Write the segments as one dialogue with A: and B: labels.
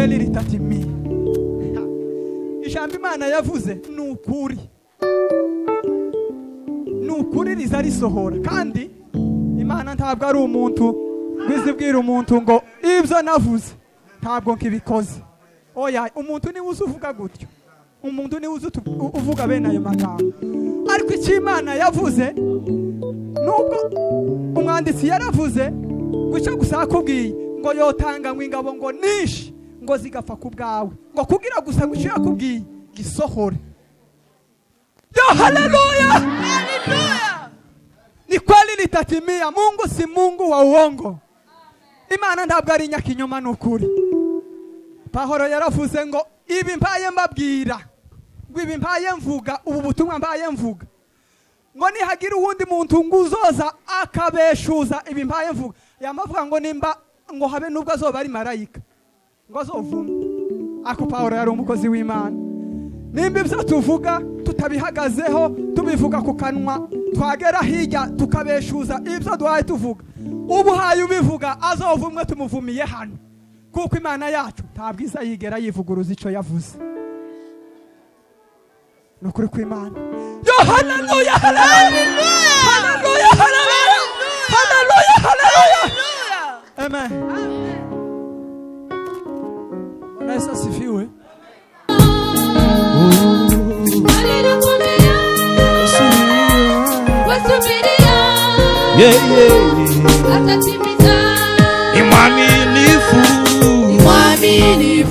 A: kweli litatimia. Ijambo Imana yavuze ni ukuri riza risohora. Kandi Imana ntabwo ari umuntu bizibwira umuntu ngo ibyo navuze ntabwo nkibikoze. Oya, umuntu ni uzi uvuga gutyo, umuntu ni uzi uvuga bene ayo magambo. Ariko icyo Imana yavuze, nubwo umwanditsi yaravuze guca gusa akubwiye ngo yotanga ngo ingabo ngo nishi ngo zigapfa ku bwawe, ngo kugira gusa guca yakubwiye gisohore. Yo, haleluya, haleluya. Ni kweli litatimia. Mungu si Mungu wa uongo. Imana ntabwo ari nyakinyoma, n'ukuri. Pahoro yaravuze ngo ibi mbaye mbabwira, ngo ibi mbaye mvuga, ubu butumwa mbaye mvuga, ngo nihagira uwundi muntu nguzoza akabeshuza ibi mbaye mvuga, yamavuga ngo nimba ngo habe nubwo azoba ari marayika ngo azovuma. Ako Pahoro yari umukozi w'Imana. Nimba ibyo tuvuga tutabihagazeho, tubivuga ku kanwa, twagera hirya tukabeshuza ibyo duhaye tuvuga, ubu haye ubivuga azovumwe tumuvumiye hano, kuko Imana yacu ntabwo iza yigera yivuguruza icyo yavuze. Nukuri kw'Imana. Yo, haleluya, haleluya, haleluya, haleluya, haleluya, haleluya. Amen. Bwana Yesu asifiwe.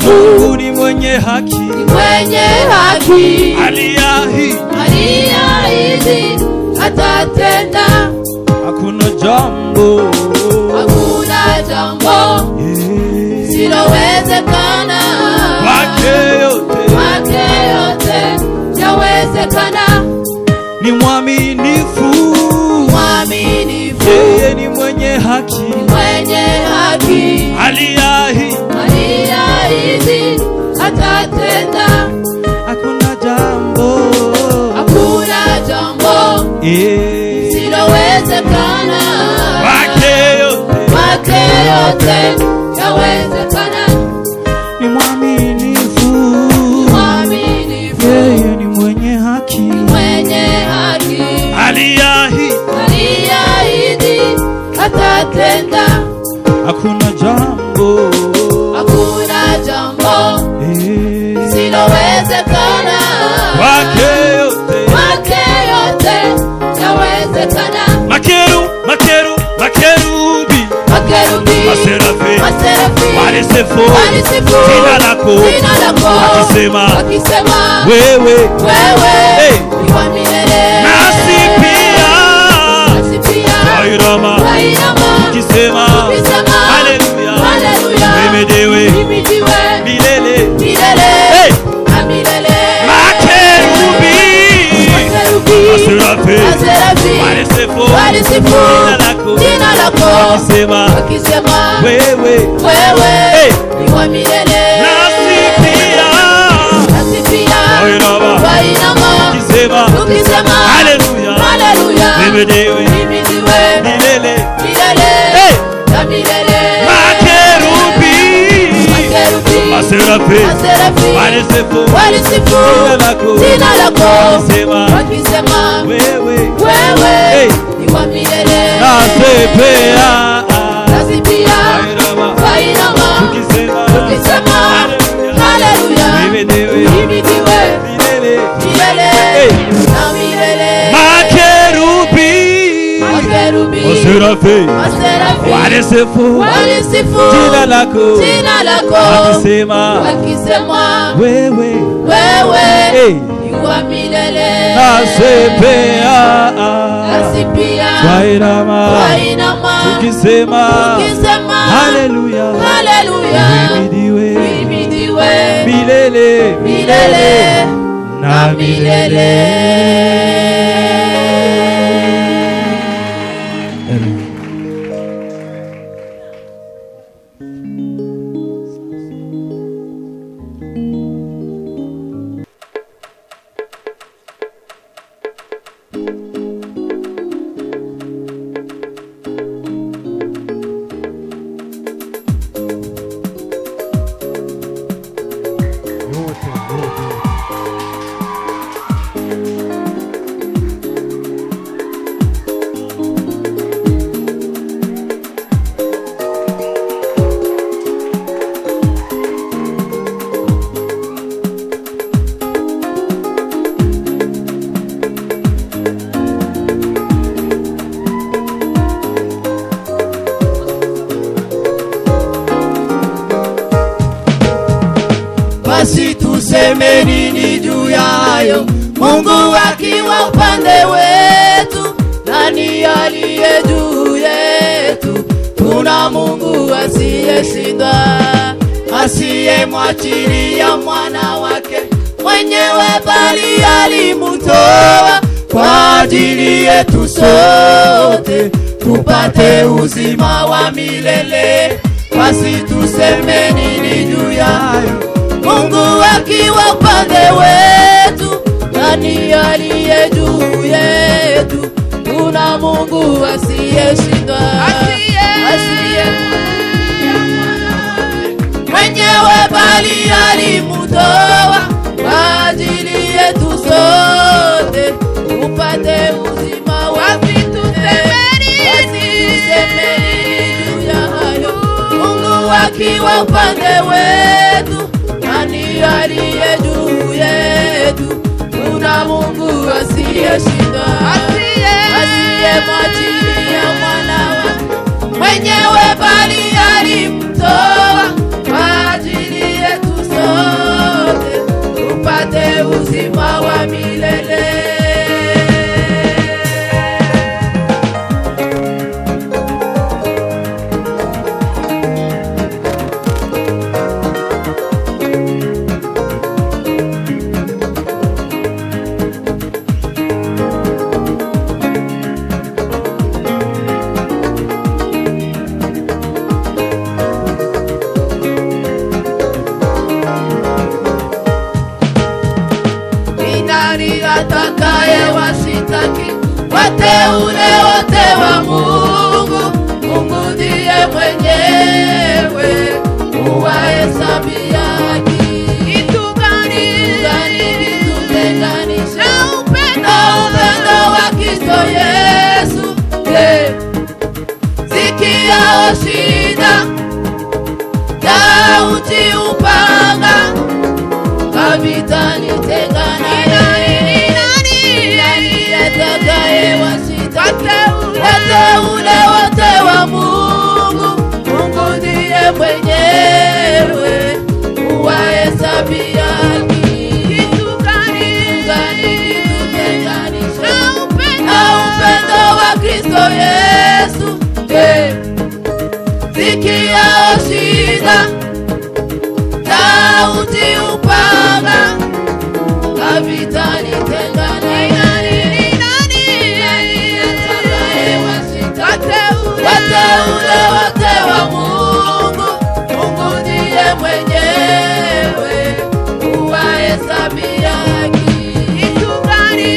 B: Mungu ni mwenye haki, aliahidi atatenda. Hakuna jambo silowezekana, kwake yote yawezekana. Ni mwaminifu, yeye ni mwenye haki, aliahidi atatenda. Hakuna jambo silowezekana, kwake yote yawezekana. Ni mwaminifu, yeye ni mwenye haki, aliahidi atatenda. Hakuna jambo silowezekana, kwake yote yawezekana. Makerubi, maserafi walisifu jina lako, wakisema wewe ni wa milele. Nasi pia wainama tukisema haleluya, uhimidiwe milele. Makerubi, maserafi walisifu jina lako, wakisema wewe ni wa milele. Nasi pia wainama tukisema haleluya, uhimidiwe milele. Makerubi, maserafi walisifu jina lako, wakisema wewe ni wa milele. Nasi pia wainama tukisema haleluya, uhimidiwe milele na milele. Makerubi, maserafi walisifu jina lako, wakisema wewe ni wa milele. Nasi pia wainama tukisema haleluya, uhimidiwe milele na milele. basi tuseme nini juu ya hayo? Mungu akiwa upande wetu, nani aliye juu yetu? Tuna Mungu asiyeshindwa, asiyemwachilia mwana wake mwenyewe, bali alimutoa kwa ajili yetu sote, tupate uzima wa milele. Basi tuseme nini juu ya hayo? Mungu akiwa upande wetu, nani aliye juu yetu? Tuna Mungu asiyeshindwa, mwenyewe bali alimutoa kwa ajili yetu sote, upate uzima wa milele. Tusemeni juu ya hayo? Mungu akiwa upande wetu, nani aliye juu yetu? Tuna Mungu asiyeshindwa, asiyemwachilia mwana wake mwenyewe, bali alimtoa kwa ajili yetu sote, tupate uzima wa milele. Atakaye wasitaki wateule wote wa Mungu? Mungu ndiye mwenyewe huwahesabia haki. Kitu gani vitutenganisha na upendo wa Kristo Yesu? Sikiao shida, tauti upanga, kavitani tengana. Wateule wote wa Mungu, Mungu ndiye mwenyewe huwahesabia haki. Kitu gani vitutenganisha na upendo wa Kristo Yesu? Sikiao shida, tauti upanga, kavitani tengana. Wateule wote wa Mungu, Mungu ndiye mwenyewe huwahesabia haki. Kitu gani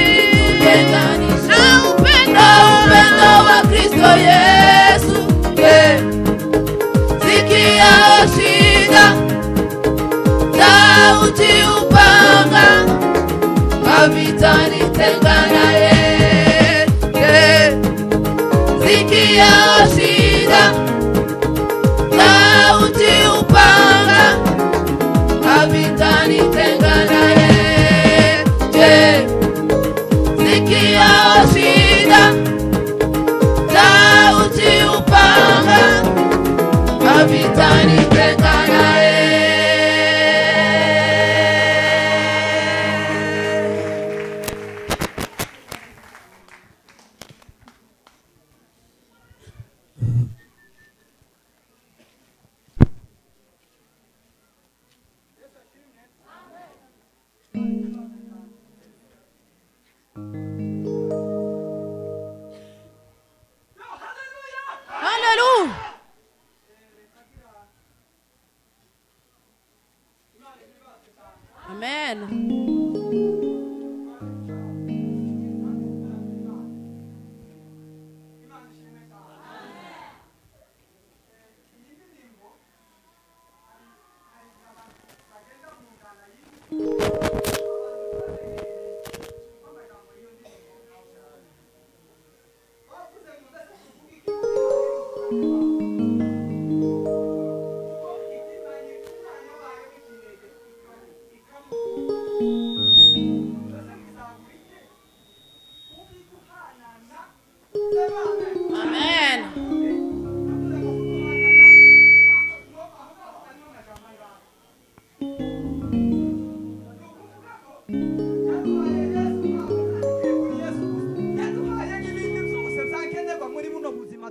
B: vitutenganisha na upendo wa Kristo Yesu? Sikiao shida, tauti upanga, kavitani tengana. Sikiao shida, tauti upanga, kavitani tengana. Sikiao shida, tauti upanga, kavitani tengana. Hallelujah. Amen.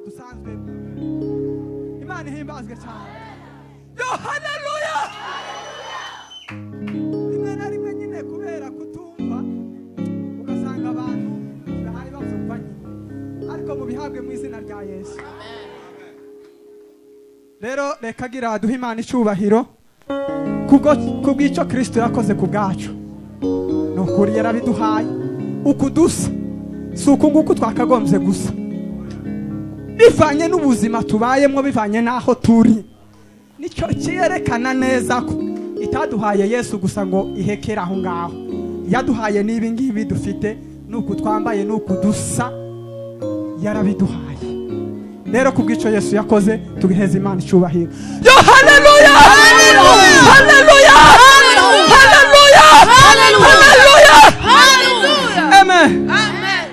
A: dusanzwe. Imana ihimbazwe cyane. Yo haleluya. Rimwe na rimwe nyine kubera kutumva ugasanga abantu bahari bavyumva nyine, ariko mu bihabwe mu izina rya Yesu. Rero reka gira duhe Imana icubahiro kubw'icyo Kristo yakoze ku bwacu. Nukuri yarabiduhaye ukudusa, si uku nguku twakagombye gusa, bivanye n'ubuzima tubayemo, bivanye n'aho turi. Nicyo cyerekana neza ko itaduhaye Yesu gusa ngo ihekere aho ngaho, yaduhaye n'ibi ngibi dufite, nuku twambaye, nuku dusa, yarabiduhaye. Rero kubw'icyo Yesu yakoze tugiheza Imana icubahiro. Yo haleluya, haleluya, haleluya, haleluya, haleluya, haleluya, amen, amen.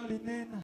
A: linena